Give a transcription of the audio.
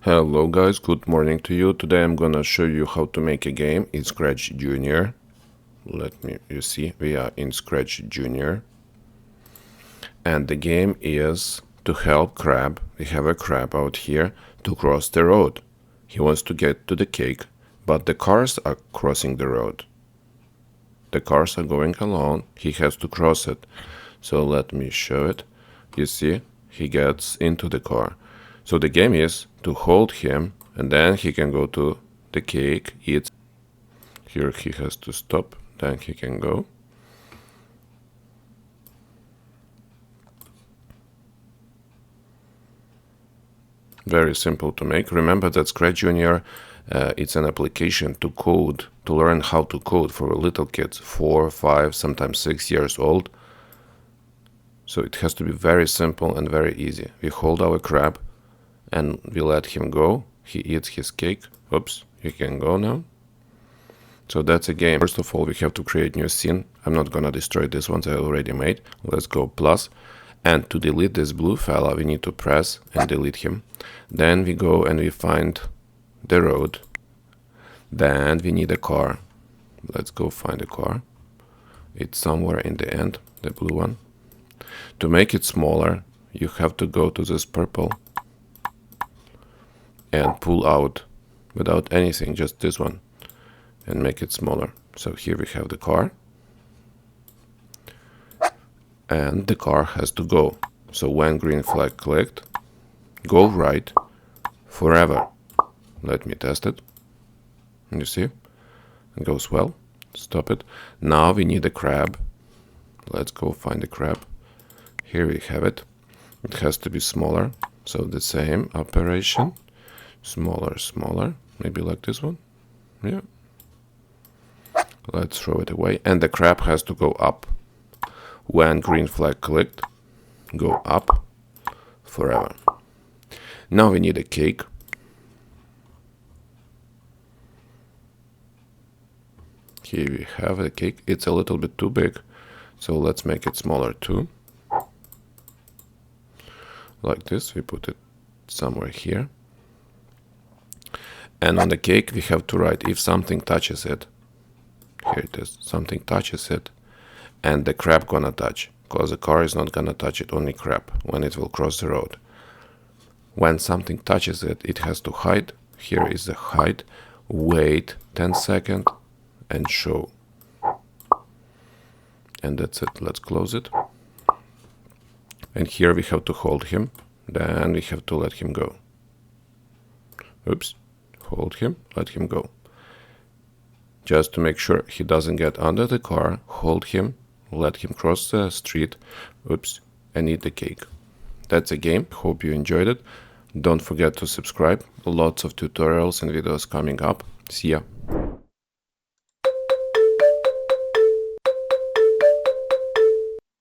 Hello guys, good morning to you. Today I'm gonna show you how to make a game in Scratch Junior. You see, we are in Scratch Junior. And the game is to help Crab. We have a crab out here to cross the road. He wants to get to the cake, but the cars are crossing the road. The cars are going along, he has to cross it. So let me show it. You see, he gets into the car. So the game is to hold him, and then he can go to the cake, eat. Here he has to stop, then he can go. Very simple to make. Remember that Scratch Junior, it's an application to code, to learn how to code for little kids, 4, 5, sometimes 6 years old. So it has to be very simple and very easy. We hold our crab and we let him go. He eats his cake. Oops, he can go now. So that's a game. First of all, we have to create new scene. I'm not gonna destroy this one I already made. Let's go plus. And to delete this blue fella, we need to press and delete him. Then we go and we find the road. Then we need a car. Let's go find a car. It's somewhere in the end, the blue one. To make it smaller, you have to go to this purple and pull out without anything, just this one, and make it smaller. So here we have the car, and the car has to go. So when green flag clicked, go right forever. Let me test it. You see, it goes well. Stop it. Now we need a crab. Let's go find the crab. Here we have it. It has to be smaller. So the same operation. Smaller, smaller. Maybe like this one. Yeah. Let's throw it away. And the crab has to go up. When green flag clicked, go up forever. Now we need a cake. Here we have a cake. It's a little bit too big, so let's make it smaller too. Like this, we put it somewhere here. And on the cake we have to write if something touches it. Here it is, something touches it, and the crab gonna touch, because the car is not gonna touch it, only crab, when it will cross the road. When something touches it, it has to hide. Here is the hide, wait 10 seconds, and show. And that's it, let's close it. And here we have to hold him, then we have to let him go. Oops, hold him, let him go. Just to make sure he doesn't get under the car, hold him, let him cross the street, oops, and eat the cake. That's a game. Hope you enjoyed it. Don't forget to subscribe. Lots of tutorials and videos coming up. See ya.